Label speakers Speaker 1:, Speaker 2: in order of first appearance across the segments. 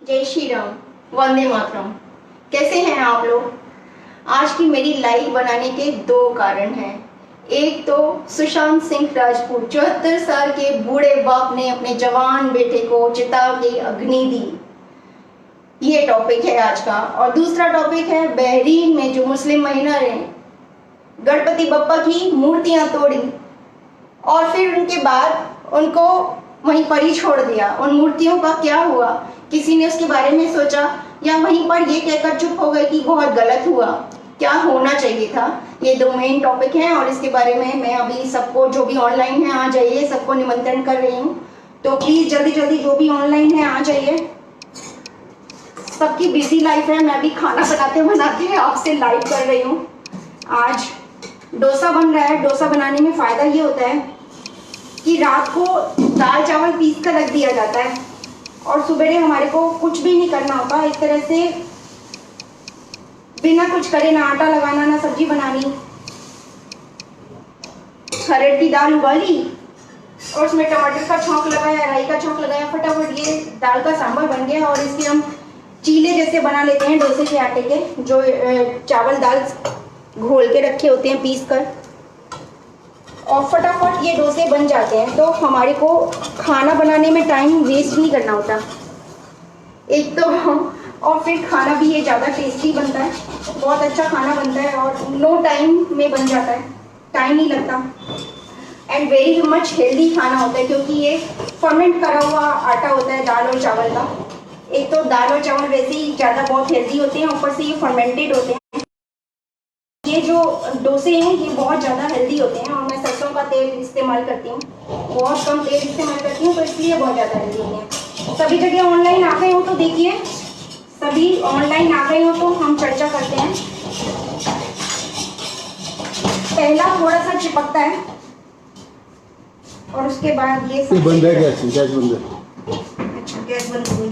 Speaker 1: जय श्री राम, वंदे मातरम। कैसे हैं आप लोग? आज की मेरी लाइव बनाने के दो कारण हैं। एक तो सुशांत सिंह राजपूत 74 साल के बूढ़े बाप ने अपने जवान बेटे को चिता की अग्नि दी, ये टॉपिक है आज का। और दूसरा टॉपिक है बहरीन में जो मुस्लिम महिला ने गणपति बप्पा की मूर्तियां तोड़ी और फिर उनके बाद उनको वहीं पर ही छोड़ दिया। उन मूर्तियों का क्या हुआ? किसी ने उसके बारे में सोचा या वहीं पर ये कहकर चुप हो गए कि बहुत गलत हुआ? क्या होना चाहिए था? ये दो मेन टॉपिक हैं और इसके बारे में मैं अभी सबको, जो भी ऑनलाइन है आ जाइए, सबको निमंत्रण कर रही हूँ। तो प्लीज जल्दी जल्दी जो भी ऑनलाइन है आ जाइए। सबकी बिजी लाइफ है, मैं भी खाना बनाते बनाते आपसे लाइव कर रही हूँ। आज डोसा बन रहा है। डोसा बनाने में फायदा ये होता है कि रात को दाल चावल पीस कर रख दिया जाता है और सुबह हमारे को कुछ भी नहीं करना होता। एक तरह से बिना कुछ करे, ना आटा लगाना ना सब्जी बनानी। अरहर की दाल उबाली और उसमें टमाटर का छौंक लगाया, राई का छौंक लगाया, फटाफट ये दाल का सांभर बन गया। और इसके हम चीले जैसे बना लेते हैं डोसे के आटे के, जो चावल दाल घोल के रखे होते हैं पीस कर, और फटाफट ये डोसे बन जाते हैं। तो हमारे को खाना बनाने में टाइम वेस्ट नहीं करना होता एक तो, और फिर खाना भी ये ज़्यादा टेस्टी बनता है, बहुत अच्छा खाना बनता है और नो टाइम में बन जाता है, टाइम नहीं लगता। एंड वेरी मच हेल्दी खाना होता है क्योंकि ये फर्मेंट करा हुआ आटा होता है दाल और चावल का। एक तो दाल और चावल वैसे ही ज़्यादा बहुत हेल्दी होते हैं, ऊपर से ये फर्मेंटेड होते हैं। ये जो डोसे हैं ये बहुत ज़्यादा हेल्दी होते हैं और मैं सरसों का तेल इस्तेमाल करती हूँ, बहुत कम तेल इस्तेमाल करती हूँ, तो इसलिए बहुत ज़्यादा हेल्दी हैं। सभी जगह ऑनलाइन आ गए हो तो देखिए, सभी ऑनलाइन आ गए हो तो हम चर्चा करते हैं। पहला थोड़ा सा चिपकता है और उसके बाद ये
Speaker 2: बंद है। गैस बंद है।
Speaker 1: अच्छा, गैस बंद हो गई,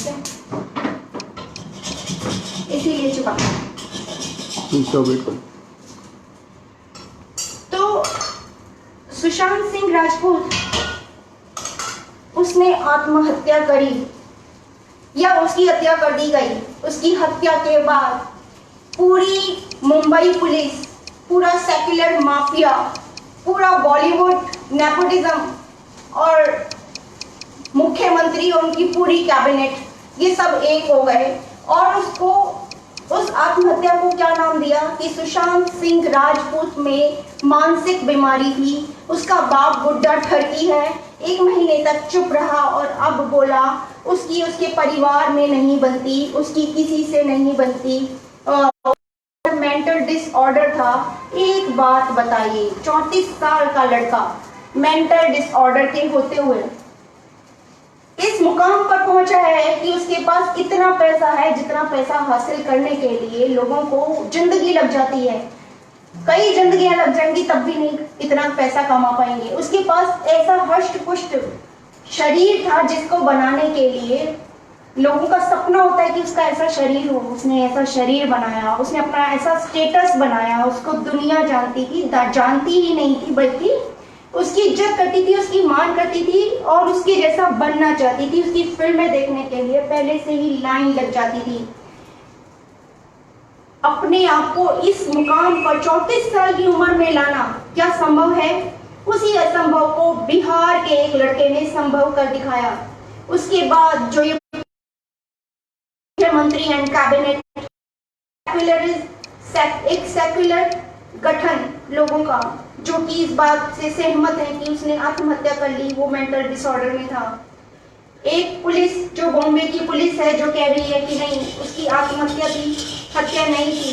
Speaker 1: इसीलिए चिपकता है। सुशांत सिंह राजपूत, उसने आत्महत्या करी या उसकी हत्या कर दी गई। उसकी हत्या के बाद पूरी मुंबई पुलिस, पूरा सेक्युलर माफिया, पूरा बॉलीवुड नेपोटिज्म और मुख्यमंत्री और उनकी पूरी कैबिनेट, ये सब एक हो गए और उसको, उस आत्महत्या को क्या नाम दिया कि सुशांत सिंह राजपूत में मानसिक बीमारी थी। उसका बाप बुड्ढा ठरकी है, 1 महीने तक चुप रहा और अब बोला उसकी उसके परिवार में नहीं बनती, उसकी किसी से नहीं बनती, मेंटल डिसऑर्डर था। एक बात बताइए, 34 साल का लड़का मेंटल डिसऑर्डर के होते हुए इस मुकाम पर पहुंचा है कि उसके पास इतना पैसा है जितना पैसा हासिल करने के लिए लोगों को जिंदगी लग जाती है। कई जिंदगियां लग जाएंगी तब भी नहीं इतना पैसा कमा पाएंगे। उसके पास ऐसा हष्ट पुष्ट शरीर था जिसको बनाने के लिए लोगों का सपना होता है कि उसका ऐसा शरीर हो। उसने ऐसा शरीर बनाया, उसने अपना ऐसा स्टेटस बनाया, उसको दुनिया जानती थी, जानती ही नहीं थी बल्कि उसकी इज्जत करती थी, उसकी मान करती थी और उसके जैसा बनना चाहती थी। उसकी फिल्में देखने के लिए पहले से ही लाइन लग जाती थी। अपने आप को इस मुकाम पर 34 साल की उम्र में लाना क्या संभव है? उसी असंभव को बिहार के एक लड़के ने संभव कर दिखाया। उसके बाद जो ये मुख्यमंत्री एंड कैबिनेट एक सेक्युलर गठन लोगों का, जो कि इस बात से सहमत है कि उसने आत्महत्या कर ली, वो मेंटल डिसऑर्डर में था। एक पुलिस जो बॉम्बे की पुलिस है जो कह रही है कि नहीं उसकी आत्महत्या थी, हत्या नहीं थी।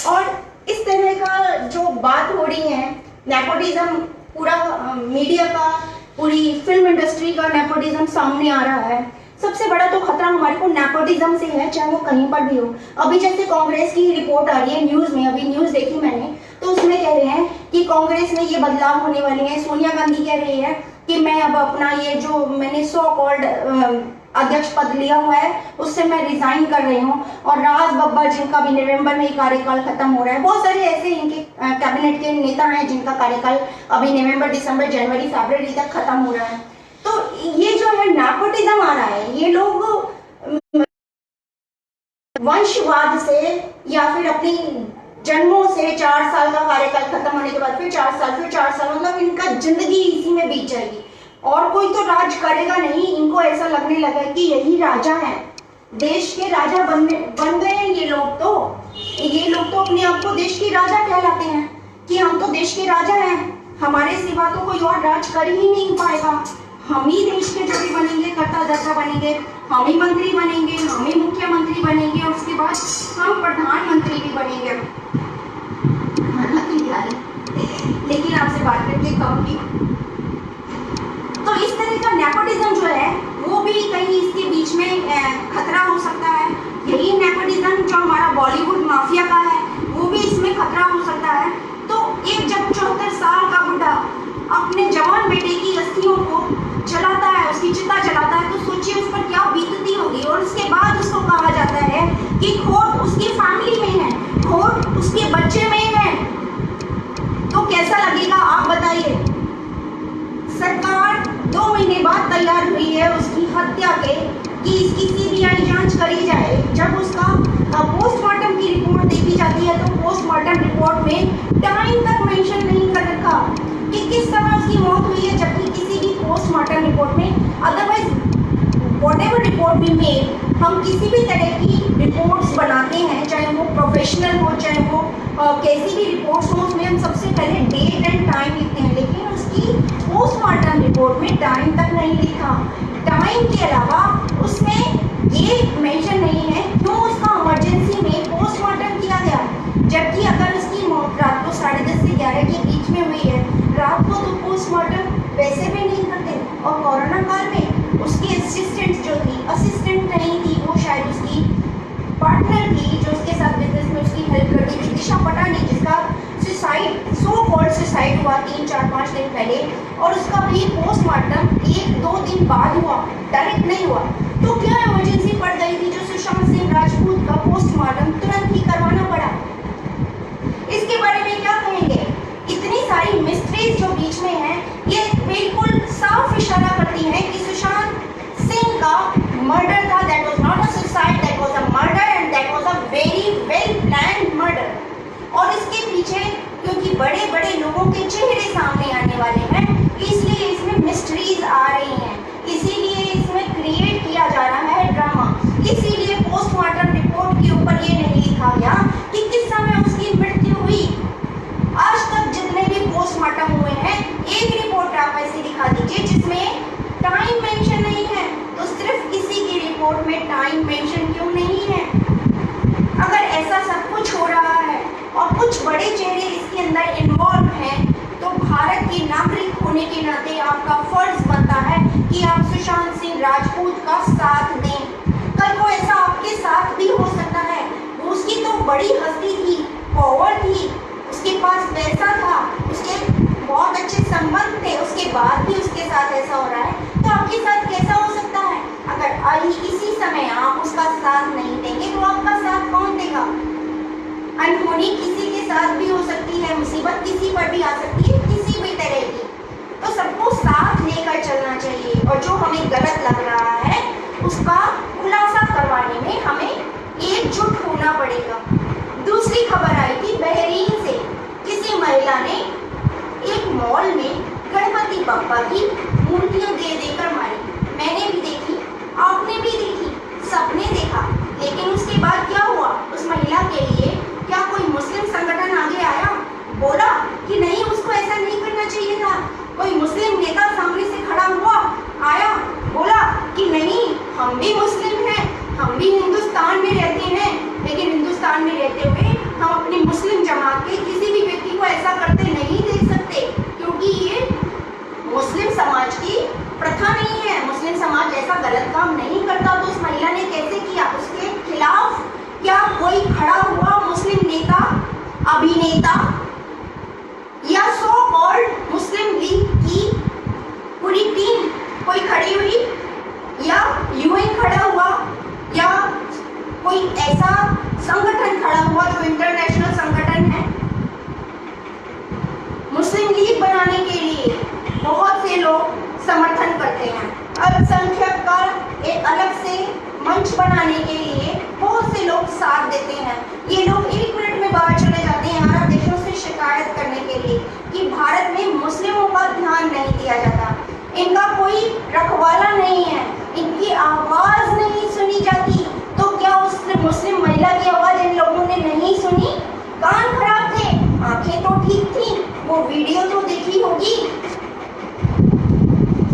Speaker 1: और इस तरह का जो बात हो रही है, नेपोटिज्म, पूरा मीडिया का, पूरी फिल्म इंडस्ट्री का नेपोटिज्म सामने आ रहा है। सबसे बड़ा तो खतरा हमारे को नेपोटिज्म से है, चाहे वो कहीं पर भी हो। अभी जैसे कांग्रेस की रिपोर्ट आ रही है न्यूज में, अभी न्यूज देखी मैंने, तो उसमें कह रहे हैं कि कांग्रेस में ये बदलाव होने वाले हैं। सोनिया गांधी कह रही है कि मैं अब अपना ये जो मैंने सो कॉल्ड अध्यक्ष पद लिया हुआ है उससे मैं रिजाइन कर रही हूँ। और राज बब्बर जिनका भी नवंबर में कार्यकाल खत्म हो रहा है, बहुत सारे ऐसे इनके कैबिनेट के नेता हैं जिनका कार्यकाल अभी नवंबर, दिसंबर, जनवरी, फरवरी तक खत्म हो रहा है। तो ये जो है नेपोटिज्म आ रहा है। ये लोग वंशवाद से या फिर अपनी जन्मों से 4 साल का कार्यकाल खत्म होने के बाद फिर 4 साल, फिर 4 साल, मतलब इनका जिंदगी इसी में बीत जाएगी और कोई तो राज करेगा नहीं। इनको ऐसा लगने लगा कि यही राजा है, देश के राजा बन गए हैं ये लोग तो अपने आप को देश के राजा कहलाते हैं कि हम तो देश के राजा हैं, हमारे सिवा तो कोई और राज कर ही नहीं पाएगा, हम ही देश के जो भी बनेंगे, कर्ता धर्ता बनेंगे, हम ही मंत्री बनेंगे, हम ही मुख्यमंत्री बनेंगे और उसके बाद हम प्रधानमंत्री भी बनेंगे। लेकिन आपसे बात करके कहूंगी तो इस तरह का नेपोटिज्म जो है वो भी कहीं इसके बीच में खतरा हो सकता है। यही नेपोटिज्म जो हमारा बॉलीवुड माफिया का है वो भी इसमें खतरा हो सकता है। तो एक जब 74 साल का बुढ़ा अपने जवान बेटे की अस्थियों को जलाता है, उसकी चिता जलाता है, तो सोचिए उस पर क्या बीतती होगी। और उसके बाद उसको कहा जाता है कि खोट उसकी फैमिली में है, खोट उसके बच्चे में है, तो कैसा लगेगा आप बताइए। सरकार 2 महीने बाद तैयार हुई है उसकी हत्या के कि इसकी सीबीआई जांच करी जाए। जब उसका पोस्टमार्टम की रिपोर्ट देखी जाती है तो पोस्टमार्टम रिपोर्ट में टाइम तक मेंशन नहीं कर रखा कि किस समय उसकी मौत हुई है, जबकि किसी भी पोस्टमार्टम रिपोर्ट में अदरवाइज व्हाटएवर रिपोर्ट भी मेड, हम किसी भी तरह की रिपोर्ट्स बनाते हैं, चाहे वो प्रोफेशनल हो चाहे वो कैसी भी रिपोर्ट्स हो, उसमें हम सबसे पहले डेट एंड टाइम लिखते हैं। लेकिन उसकी पोस्टमार्टम रिपोर्ट में टाइम तक नहीं लिखा। टाइम के अलावा उसमें ये मेंशन नहीं है क्यों उसका इमरजेंसी में पोस्टमार्टम किया गया, जबकि अगर उसकी मौत रात को 10:30 से 11 के बीच में हुई है, रात को तो पोस्टमार्टम वैसे भी नहीं करते। और कोरोना काल में उसकी असिस्टेंट जो थी, असिस्टेंट नहीं थी, वो शायद उसकी पार्टनर थी जो उसके साथ बिजनेस में उसकी हेल्प करती थी, दिशा पटानी, जिसका सुसाइड सो कॉल्ड सुसाइड हुआ 3-4-5 दिन पहले और उसका भी पोस्टमार्टम 1-2 दिन बाद हुआ, डायरेक्ट नहीं हुआ। तो क्या इमरजेंसी पड़ गई थी जो सुशांत सिंह राजपूत का पोस्टमार्टम तुरंत ही करवाना पड़ा? इसके बारे में क्या कहेंगे? इतनी सारी मिस्ट्रीज जो बीच में है ये बिल्कुल साफ इशारा करती है कि सुशांत सिंह का मर्डर था। That was not a suicide, that was a murder and that was a very well planned murder. और इसके पीछे क्योंकि बड़े बड़े लोगों के चेहरे सामने आने वाले हैं इसलिए इसमें मिस्ट्रीज आ रही हैं, इसीलिए इसमें क्रिएट किया जा रहा है ड्रामा। इसीलिए पोस्टमार्टम रिपोर्ट के ऊपर ये नहीं लिखा गया कि किस समय उसकी मृत्यु हुई। आज तक जितने भी पोस्टमार्टम हुए हैं एक रिपोर्ट आप ऐसी दिखा दीजिए जिसमें टाइम मेंशन नहीं है, तो सिर्फ इसी की रिपोर्ट में टाइम मेंशन क्यों नहीं है? अगर ऐसा सब कुछ हो रहा है और कुछ बड़े चेहरे इसके अंदर इन्वॉल्व हैं तो भारत के नागरिक होने के नाते आपका फर्ज बनता है कि आप सुशांत सिंह राजपूत का साथ दें। कल को ऐसा आपके साथ भी हो सकता है। वो उसकी तो बड़ी हस्ती थी, पावर थी, उसके पास पैसा था, उसके बहुत अच्छे संबंध थे, उसके बाद भी उसके साथ ऐसा हो रहा है, तो आपके साथ कैसा हो सकता है? अगर इसी समय आप उसका साथ नहीं देंगे तो आपका साथ कौन देगा? अनहोनी किसी के साथ भी हो सकती है, मुसीबत किसी पर भी आ सकती है, किसी भी तरह की। तो सबको साथ लेकर चलना चाहिए और जो हमें गलत लग रहा है उसका खुलासा करवाने में हमें एकजुट होना पड़ेगा। दूसरी खबर आई थी बहरीन से, किसी महिला ने एक मॉल में गणपति बप्पा की मूर्तियां दे देकर मारी। मैंने भी देखी, आपने भी देखी, सबने देखा, लेकिन उसके बाद क्या हुआ? उस महिला के लिए क्या कोई मुस्लिम संगठन आगे आया, बोला कि नहीं उसको ऐसा नहीं करना चाहिए था? कोई मुस्लिम नेता सामने से खड़ा हुआ, आया, बोला कि नहीं हम भी मुस्लिम हैं, हम भी हिंदुस्तान में रहते हैं, लेकिन हिंदुस्तान में रहते हुए हम अपनी मुस्लिम जमात के किसी भी व्यक्ति को ऐसा करते नहीं देख सकते, क्योंकि ये मुस्लिम समाज की प्रथा नहीं है, मुस्लिम समाज ऐसा गलत काम नहीं करता। तो उस महिला ने कैसे किया? उसके खिलाफ क्या कोई खड़ा हुआ मुस्लिम नेता, अभिनेता या सो कॉल्ड मुस्लिम लीग की पूरी टीम कोई खड़ी हुई, या यूएन खड़ा हुआ, या कोई ऐसा संगठन खड़ा हुआ जो इंटरनेशनल संगठन है? मुस्लिम लीग बनाने के लिए बहुत से लोग समर्थन करते हैं, अल्पसंख्यक का एक अलग से मंच बनाने के लिए बहुत से लोग साथ देते हैं। ये लोग 1 मिनट में बाहर चले जाते हैं अरब देशों से शिकायत करने के लिए कि भारत में मुस्लिमों का ध्यान नहीं दिया जाता, इनका कोई रखवाला नहीं है, इनकी आवाज नहीं सुनी जाती। तो क्या उस मुस्लिम महिला की आवाज इन लोगों ने नहीं सुनी? कान खराब थे, आंखें तो ठीक थी, वो वीडियो तो देखी होगी।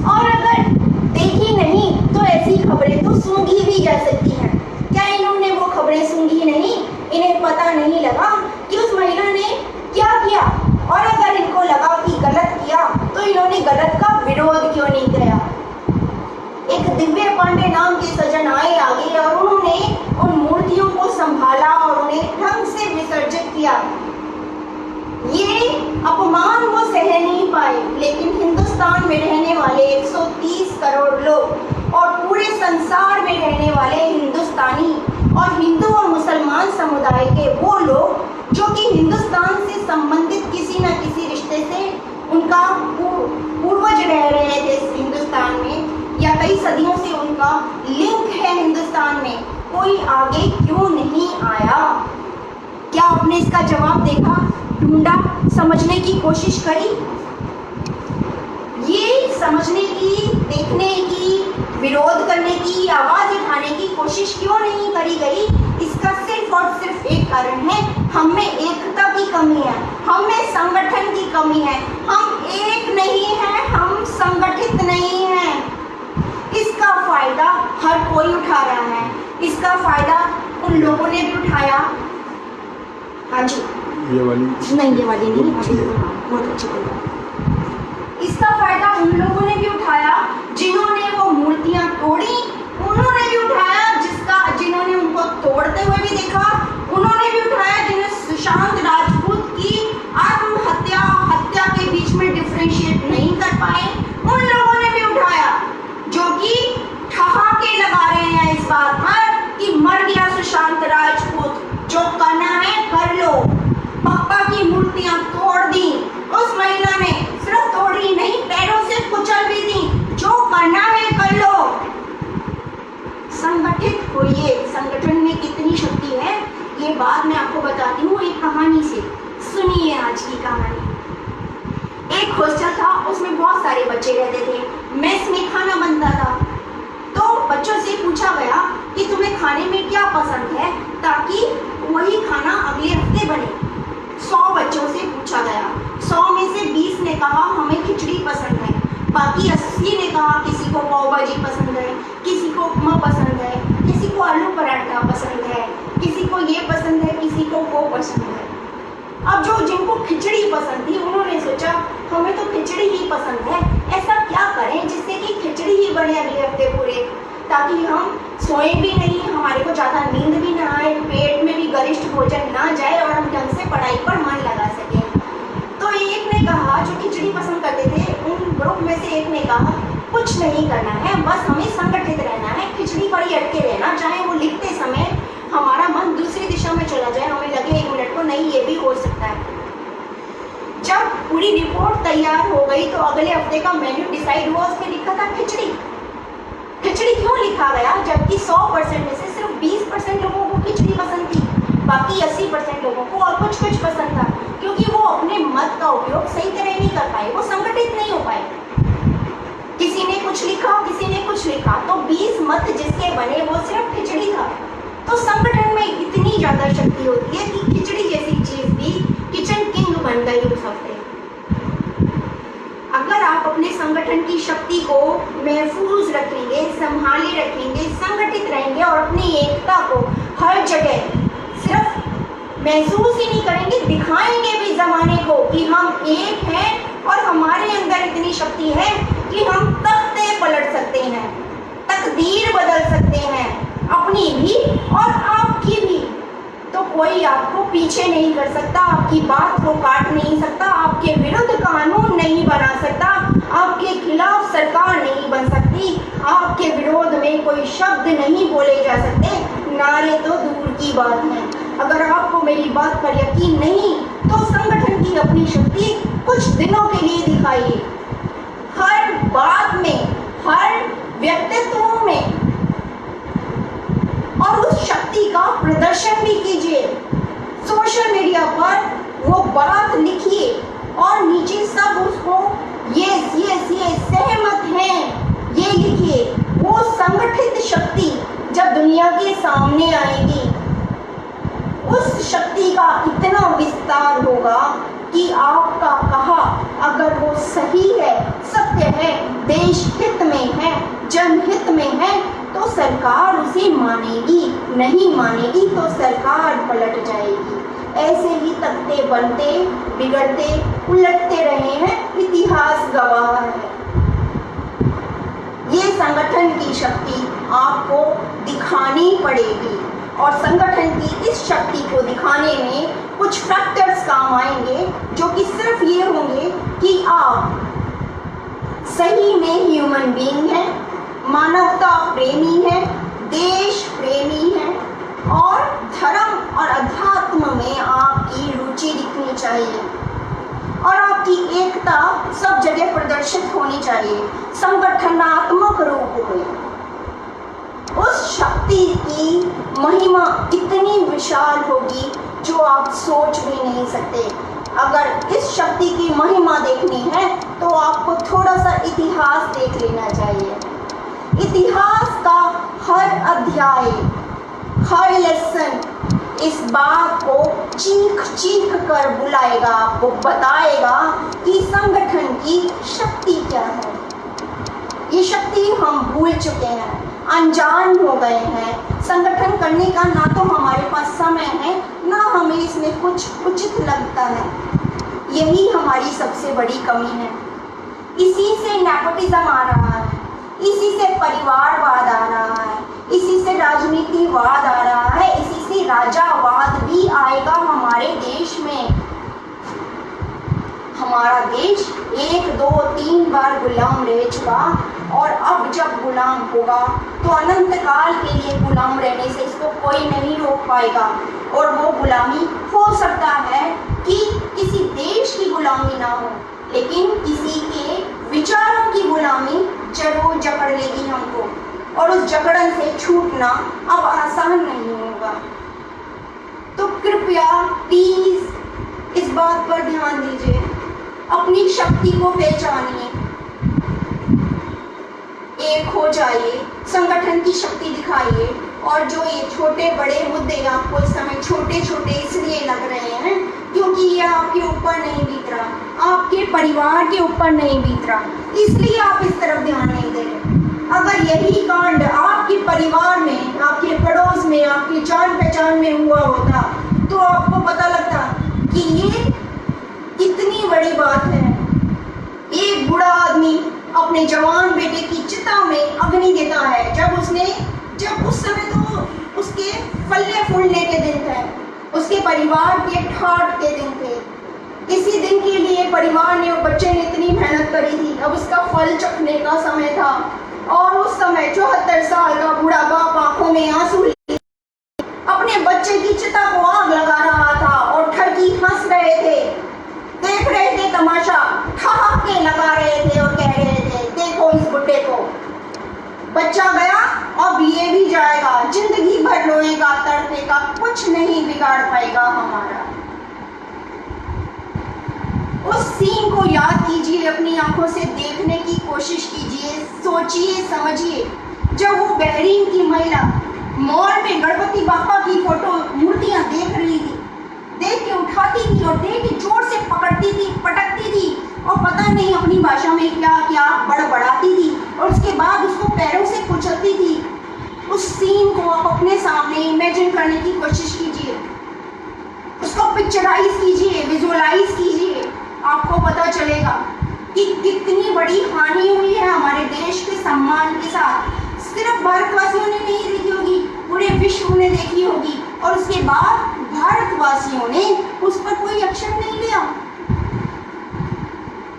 Speaker 1: और अगर देखी नहीं तो ऐसी खबरें तो सूंघी भी जा सकती हैं। क्या इन्होंने वो खबरें सूंघी नहीं? इन्हें पता नहीं लगा कि उस महिला ने क्या किया? और अगर इनको लगा कि गलत किया तो इन्होंने गलत का विरोध क्यों नहीं किया? एक दिव्य पांडे नाम के सज्जन आए आगे और उन्होंने उन मूर्तियों को संभाला और उन्हें ढंग से विसर्जित किया। ये अपमान वो सह नहीं पाए, लेकिन हिंदुस्तान में रहने वाले 130 करोड़ लोग और पूरे संसार में रहने वाले हिंदुस्तानी और हिंदू और मुसलमान समुदाय के वो लोग जो कि हिंदुस्तान से संबंधित किसी न किसी रिश्ते से उनका पूर्वज रह रहे थे इस हिंदुस्तान में या कई सदियों से उनका लिंक है हिंदुस्तान में, कोई आगे क्यों नहीं आया? क्या आपने इसका जवाब देखा, ढूंढा, समझने की कोशिश करी? ये समझने की, देखने की, विरोध करने की, आवाज उठाने की कोशिश क्यों नहीं करी गई? इसका सिर्फ और सिर्फ एक कारण है, हम में एकता की कमी है, हम में संगठन की कमी है। हम एक नहीं हैं, हम संगठित नहीं हैं। इसका फायदा हर कोई उठा रहा है, इसका फायदा उन लोगों ने भी उठाया। हाँ जी,
Speaker 2: ये वाली
Speaker 1: नहीं, ये वाली नहीं, बहुत अच्छी बात। इसका फायदा उन लोगों ने भी उठाया जिन्होंने वो मूर्तियां तोड़ी, उन्होंने भी उठाया जिन्होंने उनको तोड़ते हुए भी देखा, उन्होंने भी उठाया जिन्हें सुशांत राजपूत की हत्या के बीच में डिफरेंशिएट नहीं कर पाए, उन लोगों ने भी उठाया जो कि ठहाके लगा रहे हैं इस बात पर कि मर गया सुशांत राजपूत, जो करना है कर लो। पापा की मूर्तियां तोड़ दी, उस महिला ने सिर्फ तोड़ी नहीं, पैरों से कुचल भी दी, जो करना है कर लो। संगठित होइए, संगठन में कितनी शक्ति है ये बात मैं आपको बताती हूँ एक कहानी से। सुनिए आज की कहानी। एक हॉस्टल था, उसमें बहुत सारे बच्चे रहते थे, मेस में खाना बनता था। तो बच्चों से पूछा गया कि तुम्हें खाने में क्या पसंद है ताकि वही खाना अगले हफ्ते बने। 100 बच्चों से पूछा गया, 100 में से 20 ने कहा हमें खिचड़ी पसंद है, बाकी 80 ने कहा किसी को पाव भाजी पसंद है, किसी को उपमा पसंद है, किसी को आलू पराठा पसंद है, किसी को ये पसंद है, किसी को वो पसंद है। अब जो जिनको खिचड़ी पसंद थी उन्होंने सोचा हमें तो खिचड़ी ही पसंद है, ऐसा क्या करें जिससे कि खिचड़ी ही बने अगले हफ्ते पूरे, ताकि हम सोए भी नहीं, हमारे को ज़्यादा नींद भी ना आए, पेट में भी गरिष्ठ भोजन ना जाए और हम ढंग से पढ़ाई पर मन लगा सकें। तो एक ने कहा, जो खिचड़ी पसंद करते थे उन ग्रुप में से एक ने कहा कुछ नहीं करना है, बस हमें संगठित रहना है, खिचड़ी पर ही अटके रहना, चाहे वो लिखते समय हमारा मन दूसरी दिशा में चला जाए, हमें लगे 1 मिनट को नहीं ये भी हो सकता है। जब पूरी रिपोर्ट तैयार हो गई तो अगले हफ्ते का मेन्यू डिसाइड हुआ, उसमें लिखा था खिचड़ी। खिचड़ी क्यों लिखा गया? जबकि 100% में से सिर्फ 20% लोगों को खिचड़ी पसंद थी, बाकी 80% लोगों को और कुछ पसंद था, क्योंकि वो अपने मत का उपयोग सही तरह नहीं कर पाए, वो संगठित नहीं हो पाए। किसी ने कुछ लिखा, किसी ने कुछ लिखा, तो 20 मत जिसके बने वो सिर्फ खिचड़ी था। तो संगठन में इतनी ज्यादा शक्ति होती है कि खिचड़ी जैसी चीज भी किचन किंग बन गई उस हफ्ते। अगर आप अपने संगठन की शक्ति को महफूज रखेंगे, संभाले रखेंगे, संगठित रहेंगे और अपनी एकता को हर जगह सिर्फ महसूस ही नहीं करेंगे, दिखाएंगे भी जमाने को कि हम एक हैं और हमारे अंदर इतनी शक्ति है कि हम तख्ते पलट सकते हैं, तकदीर बदल सकते हैं, अपनी भी और आपकी भी। तो कोई आपको पीछे नहीं कर सकता, आपकी बात को काट नहीं सकता, आपके विरुद्ध कानून नहीं बना सकता, आपके खिलाफ सरकार नहीं बन सकती, आपके विरोध में कोई शब्द नहीं बोले जा सकते, नारे तो दूर की बात है। अगर आपको मेरी बात पर यकीन नहीं तो संगठन की अपनी शक्ति कुछ दिनों के लिए दिखाइए। हर बात में, हर व्यक्तित्वों में और उस शक्ति का प्रदर्शन भी कीजिए। सोशल मीडिया पर वो बात लिखिए और नीचे सब उसको ये सहमत हैं ये लिखिए। वो संगठित शक्ति जब दुनिया के सामने आएगी, उस शक्ति का इतना विस्तार होगा कि आपका कहा अगर वो सही है, सत्य है, देश हित में है, जनहित में है, तो सरकार उसे मानेगी, नहीं मानेगी तो सरकार पलट जाएगी। ऐसे ही तख्ते बनते, बिगड़ते, उलटते रहे हैं, इतिहास गवाह है। ये संगठन की शक्ति आपको दिखानी पड़ेगी और संगठन की इस शक्ति को दिखाने में कुछ फैक्टर्स काम आएंगे जो कि सिर्फ ये होंगे कि आप सही में ह्यूमन बीइंग हैं, मानवता प्रेमी हैं, देश प्रेमी हैं और धर्म और अध्यात्म में आपकी रुचि दिखनी चाहिए और आपकी एकता सब जगह प्रदर्शित होनी चाहिए, संगठनात्मक रूप में। उस शक्ति की महिमा इतनी विशाल होगी जो आप सोच भी नहीं सकते। अगर इस शक्ति की महिमा देखनी है तो आपको थोड़ा सा इतिहास देख लेना चाहिए। इतिहास का हर अध्याय, हर लेसन इस बात को चीख चीख कर बुलाएगा, आपको बताएगा कि संगठन की शक्ति क्या है। ये शक्ति हम भूल चुके हैं, अनजान हो गए हैं। संगठन करने का ना तो हमारे पास समय है, ना हमें इसमें कुछ उचित लगता है। यही हमारी सबसे बड़ी कमी है। इसी से नेपोटिज्म आ रहा है, इसी से परिवारवाद आ रहा है, इसी से राजनीतिवाद आ रहा है, इसी से राजावाद भी आएगा हमारे देश में। हमारा देश 1, 2, 3 बार गुलाम रह चुका और अब जब गुलाम होगा तो अनंत काल के लिए गुलाम रहने से इसको कोई नहीं रोक पाएगा। और वो गुलामी हो सकता है कि किसी देश की गुलामी ना हो, लेकिन किसी के विचारों की गुलामी जरूर जकड़ लेगी हमको और उस जकड़न से छूटना अब आसान नहीं होगा। तो कृपया प्लीज इस बात पर ध्यान दीजिए, अपनी शक्ति को पहचानिए, एक हो जाइए, संगठन की शक्ति दिखाइए। और जो ये छोटे बड़े मुद्दे आपको इस समय छोटे छोटे इसलिए लग रहे हैं क्योंकि ये आपके ऊपर नहीं बीत रहा, आपके परिवार के ऊपर नहीं बीत रहा, इसलिए आप इस तरफ ध्यान नहीं दे रहे। अगर यही कांड आपके परिवार में, आपके पड़ोस में, आपकी जान पहचान में हुआ होता तो आपको पता लगता कि ये कितनी बड़ी बात है। एक बूढ़ा आदमी अपने जवान बेटे की चिता में अग्नि देता है जब उस समय तो उसके फलने फूलने के दिन थे, उसके परिवार के ठाट के दिन थे। इसी दिन के लिए परिवार ने और बच्चे ने इतनी मेहनत करी थी, अब उसका फल चखने का समय था। और उस समय 74 साल का बूढ़ा बाप आंखों में आंसू अपने बच्चे की चिता को आग लगा रहा था और ठगी हंस रहे थे, देख रहे थे तमाशा, ठहाके लगा रहे थे और कह रहे थे देखो इस बुड्ढे को, बच्चा गया अब ये भी जाएगा, जिंदगी भर रोएगा तड़पेगा, कुछ नहीं बिगाड़ पाएगा हमारा। उस सीन को याद कीजिए, अपनी आंखों से देखने की कोशिश कीजिए, सोचिए समझिए। जब वो बहरीन की महिला मॉल में गणपति बापा की फोटो मूर्तियां देख रही थी, देख के उठाती थी और देख के जोर से पकड़ती थी, पटकती थी और पता नहीं अपनी भाषा में क्या क्या बड़बड़ाती थी और उसके बाद उसको पैरों से कुचलती थी। उस सीन को आप अपने सामने इमेजिन करने की कोशिश कीजिए, उसको पिक्चराइज कीजिए, विजुअलाइज कीजिए। आपको पता चलेगा कि कितनी बड़ी हानि हुई है हमारे देश के सम्मान के साथ। सिर्फ भारतवासियों ने नहीं देखी होगी, पूरे विश्व ने देखी होगी और उसके बाद भारतवासियों ने उस पर कोई एक्शन नहीं लिया।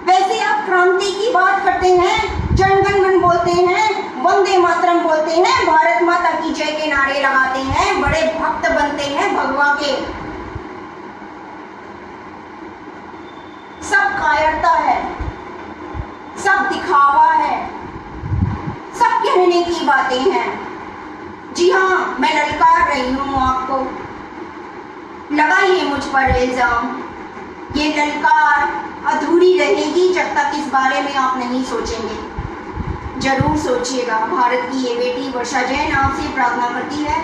Speaker 1: वैसे आप क्रांति की बात करते हैं, जन गण मन बोलते हैं, वंदे मातरम बोलते हैं, भारत माता की जय के नारे लगाते हैं, बड़े भक्त बनते हैं भगवा के। सब कायरता है, सब दिखावा है, सब कहने की बातें हैं। जी हाँ, मैं ललकार रही हूँ आपको, लगाइए मुझ पर इल्जाम। ये ललकार अधूरी रहेगी जब तक इस बारे में आप नहीं सोचेंगे। जरूर सोचिएगा। भारत की ये बेटी वर्षा जैन आपसे प्रार्थना करती है,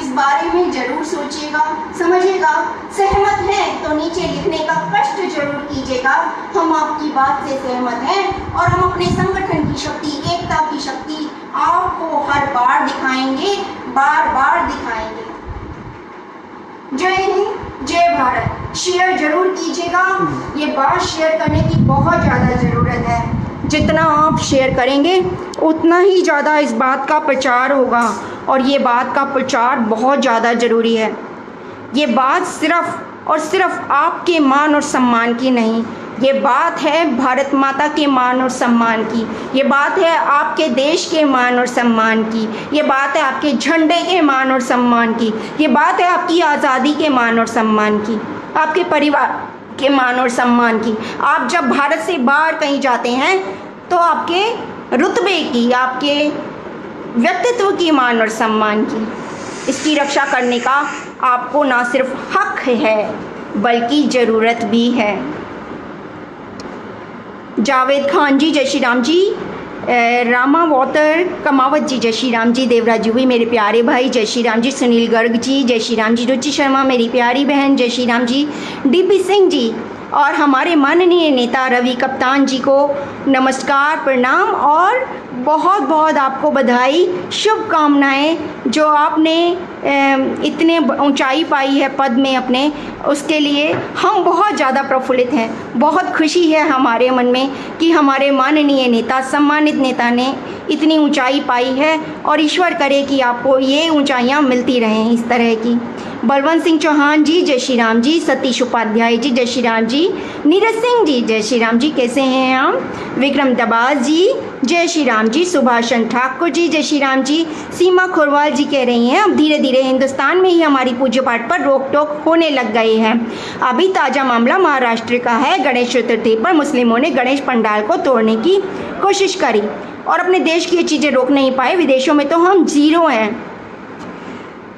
Speaker 1: इस बारे में जरूर सोचिएगा, समझिएगा। सहमत हैं तो नीचे लिखने का कष्ट जरूर कीजिएगा। हम आपकी बात से सहमत हैं और हम अपने संगठन की शक्ति, एकता की शक्ति आपको हर बार दिखाएंगे, बार बार दिखाएंगे। जय हिंद, जय भारत। शेयर जरूर कीजिएगा। ये बात शेयर करने की बहुत ज़्यादा ज़रूरत है। जितना आप शेयर करेंगे उतना ही ज़्यादा इस बात का प्रचार होगा और ये बात का प्रचार बहुत ज़्यादा ज़रूरी है। ये बात सिर्फ और सिर्फ आपके मान और सम्मान की नहीं, ये बात है भारत माता के मान और सम्मान की, ये बात है आपके देश के मान और सम्मान की, ये बात है आपके झंडे के मान और सम्मान की, ये बात है आपकी आज़ादी के मान और सम्मान की, आपके परिवार के मान और सम्मान की। आप जब भारत से बाहर कहीं जाते हैं तो आपके रुतबे की, आपके व्यक्तित्व की मान और सम्मान की, इसकी रक्षा करने का आपको ना सिर्फ हक है बल्कि ज़रूरत भी है। जावेद खान जी जय श्री राम जी, रामा वॉटर कमावत जी जय श्री राम जी, देवराज जी मेरे प्यारे भाई जय श्री राम जी, सुनील गर्ग जी जय श्री राम जी, रुचि शर्मा मेरी प्यारी बहन जय श्री राम जी, डीपी सिंह जी और हमारे माननीय नेता रवि कप्तान जी को नमस्कार, प्रणाम और बहुत बहुत आपको बधाई, शुभकामनाएं। जो आपने इतने ऊंचाई पाई है पद में अपने, उसके लिए हम बहुत ज़्यादा प्रफुल्लित हैं। बहुत खुशी है हमारे मन में कि हमारे माननीय नेता, सम्मानित नेता ने इतनी ऊंचाई पाई है और ईश्वर करे कि आपको ये ऊंचाइयां मिलती रहें इस तरह की। बलवंत सिंह चौहान जी जय श्री राम जी, सतीश उपाध्याय जी जय श्री राम जी, नीरज सिंह जी जय श्री राम जी, कैसे हैं हम, विक्रम दबाज जी जय श्री राम जी, सुभाषचंद्र ठाकुर जी जय श्री राम जी, सीमा खोरवाल जी कह रही हैं अब धीरे धीरे हिंदुस्तान में ही हमारी पूज्य पाठ पर रोक टोक होने लग गए हैं। अभी ताज़ा मामला महाराष्ट्र का है। गणेश चतुर्थी पर मुस्लिमों ने गणेश पंडाल को तोड़ने की कोशिश करी और अपने देश की ये चीज़ें रोक नहीं पाए। विदेशों में तो हम जीरो हैं।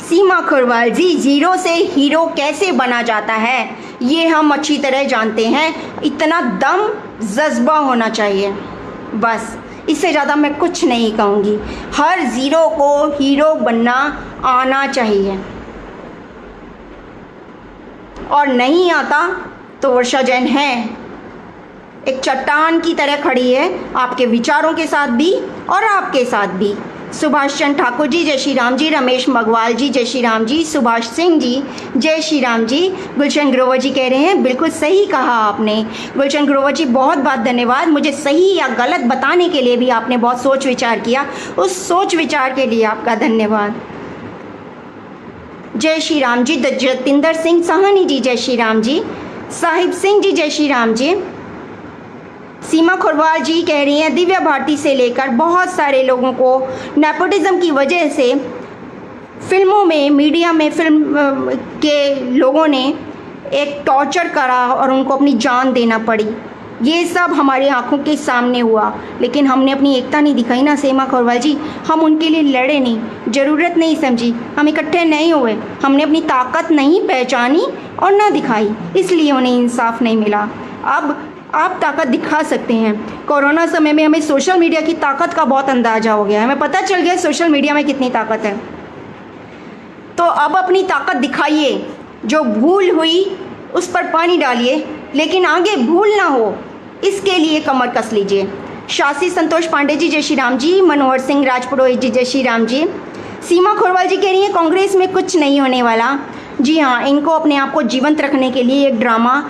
Speaker 1: सीमा खोरवाल जी, जीरो से हीरो कैसे बना जाता है ये हम अच्छी तरह जानते हैं। इतना दम, जज्बा होना चाहिए, बस इससे ज़्यादा मैं कुछ नहीं कहूँगी। हर ज़ीरो को हीरो बनना आना चाहिए और नहीं आता तो वर्षा जैन है, एक चट्टान की तरह खड़ी है, आपके विचारों के साथ भी और आपके साथ भी। सुभाष चंद्र ठाकुर जी जय श्री राम जी, रमेश मगवाल जी जय श्री राम जी, सुभाष सिंह जी जय श्री राम जी, गुलशन ग्रोवर जी कह रहे हैं बिल्कुल सही कहा आपने। गुलशन ग्रोवर जी बहुत बहुत धन्यवाद, मुझे सही या गलत बताने के लिए भी आपने बहुत सोच विचार किया, उस सोच विचार के लिए आपका धन्यवाद। जय श्री राम जी, जतिंदर सिंह साहनी जी जय श्री राम जी, साहिब सिंह जी जय श्री राम जी, सीमा खोरवाल जी कह रही हैं दिव्या भारती से लेकर बहुत सारे लोगों को नेपोटिज्म की वजह से फिल्मों में, मीडिया में फिल्म के लोगों ने एक टॉर्चर करा और उनको अपनी जान देना पड़ी। ये सब हमारी आंखों के सामने हुआ, लेकिन हमने अपनी एकता नहीं दिखाई ना सीमा खोरवाल जी। हम उनके लिए लड़े नहीं, ज़रूरत नहीं समझी, हम इकट्ठे नहीं हुए, हमने अपनी ताकत नहीं पहचानी और ना दिखाई, इसलिए उन्हें इंसाफ नहीं मिला। अब आप ताकत दिखा सकते हैं। कोरोना समय में हमें सोशल मीडिया की ताकत का बहुत अंदाज़ा हो गया है, हमें पता चल गया सोशल मीडिया में कितनी ताकत है। तो अब अपनी ताकत दिखाइए, जो भूल हुई उस पर पानी डालिए, लेकिन आगे भूल ना हो इसके लिए कमर कस लीजिए। शासी संतोष पांडे जी जय श्री राम जी, मनोहर सिंह राजपुरोहित जी जय श्री राम जी, सीमा खोरवाल जी कह रही हैं कांग्रेस में कुछ नहीं होने वाला। जी हाँ, इनको अपने आप को जीवंत रखने के लिए एक ड्रामा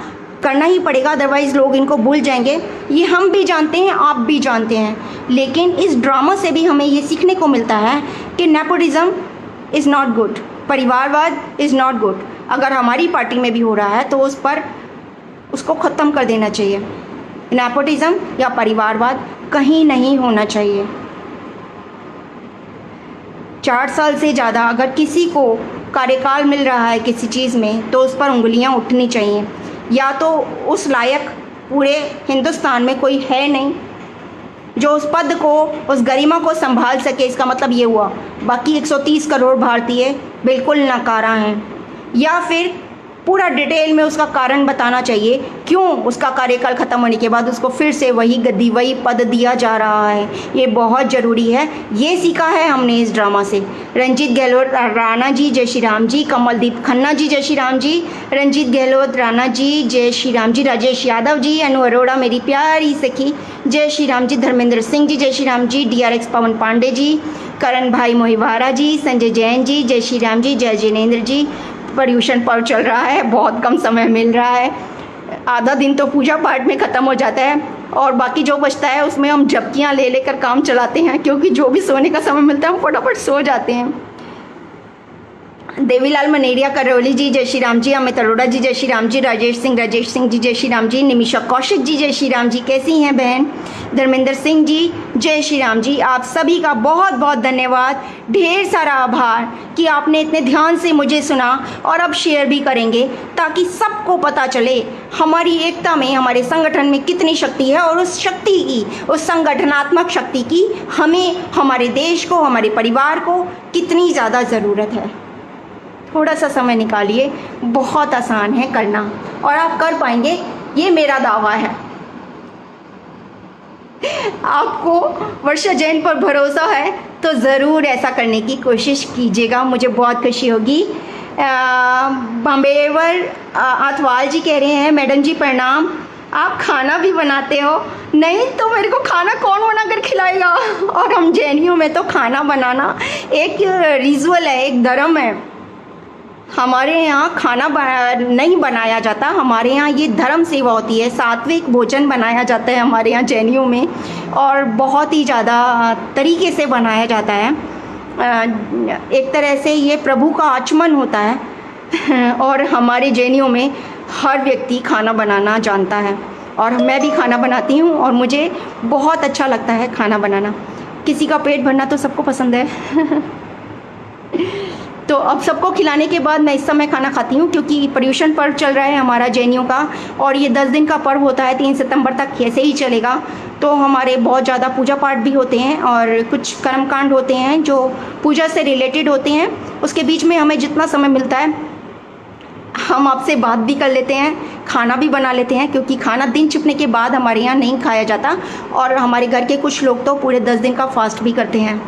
Speaker 1: करना ही पड़ेगा, अदरवाइज़ लोग इनको भूल जाएंगे। ये हम भी जानते हैं, आप भी जानते हैं, लेकिन इस ड्रामा से भी हमें ये सीखने को मिलता है कि नेपोटिज्म इज़ नॉट गुड, परिवारवाद इज़ नॉट गुड। अगर हमारी पार्टी में भी हो रहा है तो उसको ख़त्म कर देना चाहिए। नेपोटिज्म या परिवारवाद कहीं नहीं होना चाहिए। 4 साल से ज़्यादा अगर किसी को कार्यकाल मिल रहा है किसी चीज़ में तो उस पर उंगलियां उठनी चाहिए। या तो उस लायक पूरे हिंदुस्तान में कोई है नहीं, जो उस पद को, उस गरिमा को संभाल सके, इसका मतलब ये हुआ। बाकी 130 करोड़ भारतीय बिल्कुल नकारा हैं। या फिर पूरा डिटेल में उसका कारण बताना चाहिए क्यों उसका कार्यकाल ख़त्म होने के बाद उसको फिर से वही गद्दी, वही पद दिया जा रहा है। ये बहुत ज़रूरी है। ये सीखा है हमने इस ड्रामा से। रंजीत गहलोत राणा जी जय श्री राम जी, कमलदीप खन्ना जी जय श्री राम जी, रंजीत गहलोत राणा जी जय श्री राम जी, राजेश यादव जी, अनु अरोड़ा मेरी प्यारी सखी जय श्री राम जी, धर्मेंद्र सिंह जी जय श्री राम जी, DRX पवन पांडे जी, करण भाई मोहिवारा जी, संजय जैन जी जय श्री राम जी, जय जिनेन्द्र जी। पर्यूषण पर्व चल रहा है, बहुत कम समय मिल रहा है। आधा दिन तो पूजा पाठ में ख़त्म हो जाता है और बाकी जो बचता है उसमें हम झपकियाँ ले लेकर काम चलाते हैं, क्योंकि जो भी सोने का समय मिलता है हम फटाफट सो जाते हैं। देवीलाल मनेरिया करौली जी जय श्री राम जी, अमित अरोड़ा जी जय श्री राम जी, राजेश सिंह जी जय श्री राम जी, निमिषा कौशिक जी जय श्री राम जी, कैसी हैं बहन, धर्मेंद्र सिंह जी जय श्री राम जी। आप सभी का बहुत बहुत धन्यवाद, ढेर सारा आभार कि आपने इतने ध्यान से मुझे सुना और अब शेयर भी करेंगे ताकि सबको पता चले हमारी एकता में, हमारे संगठन में कितनी शक्ति है और उस शक्ति की, उस संगठनात्मक शक्ति की हमें, हमारे देश को, हमारे परिवार को कितनी ज़्यादा ज़रूरत है। थोड़ा सा समय निकालिए, बहुत आसान है करना और आप कर पाएंगे, ये मेरा दावा है। आपको वर्षा जैन पर भरोसा है तो ज़रूर ऐसा करने की कोशिश कीजिएगा, मुझे बहुत खुशी होगी। बम्बेवर आथवाल जी कह रहे हैं, मैडम जी प्रणाम, आप खाना भी बनाते हो? नहीं तो मेरे को खाना कौन बना कर खिलाएगा। और हम जैनियों में तो खाना बनाना एक रिचुअल है, एक धर्म है। हमारे यहाँ खाना नहीं बनाया जाता, हमारे यहाँ ये धर्म सेवा होती है, सात्विक भोजन बनाया जाता है हमारे यहाँ जैनियों में और बहुत ही ज़्यादा तरीके से बनाया जाता है। एक तरह से ये प्रभु का आचमन होता है और हमारे जैनियों में हर व्यक्ति खाना बनाना जानता है और मैं भी खाना बनाती हूँ और मुझे बहुत अच्छा लगता है खाना बनाना। किसी का पेट भरना तो सबको पसंद है तो अब सबको खिलाने के बाद मैं इस समय खाना खाती हूँ, क्योंकि पर्यूषण पर्व चल रहा है हमारा जैनियों का और ये 10 दिन का पर्व होता है, 3 सितंबर तक ऐसे ही चलेगा। तो हमारे बहुत ज़्यादा पूजा पाठ भी होते हैं और कुछ कर्मकांड होते हैं जो पूजा से रिलेटेड होते हैं। उसके बीच में हमें जितना समय मिलता है हम आपसे बात भी कर लेते हैं, खाना भी बना लेते हैं, क्योंकि खाना दिन छिपने के बाद हमारे यहाँ नहीं खाया जाता और हमारे घर के कुछ लोग तो पूरे 10 दिन का फास्ट भी करते हैं।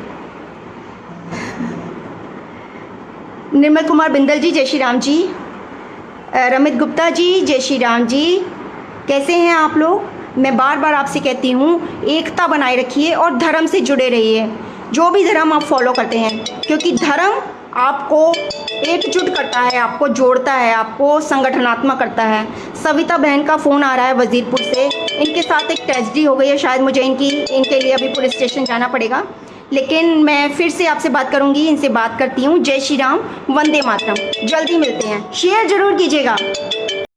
Speaker 1: निर्मल कुमार बिंदल जी जय श्री राम जी, रमित गुप्ता जी जय श्री राम जी, कैसे हैं आप लोग? मैं बार बार आपसे कहती हूँ एकता बनाए रखिए और धर्म से जुड़े रहिए, जो भी धर्म आप फॉलो करते हैं, क्योंकि धर्म आपको एकजुट करता है, आपको जोड़ता है, आपको संगठनात्मक करता है। सविता बहन का फ़ोन आ रहा है वजीरपुर से, इनके साथ एक ट्रेजेडी हो गई है, शायद मुझे इनके लिए अभी पुलिस स्टेशन जाना पड़ेगा, लेकिन मैं फिर से आपसे बात करूंगी, इनसे बात करती हूँ। जय श्री राम, वंदे मातरम, जल्दी मिलते हैं, शेयर ज़रूर कीजिएगा।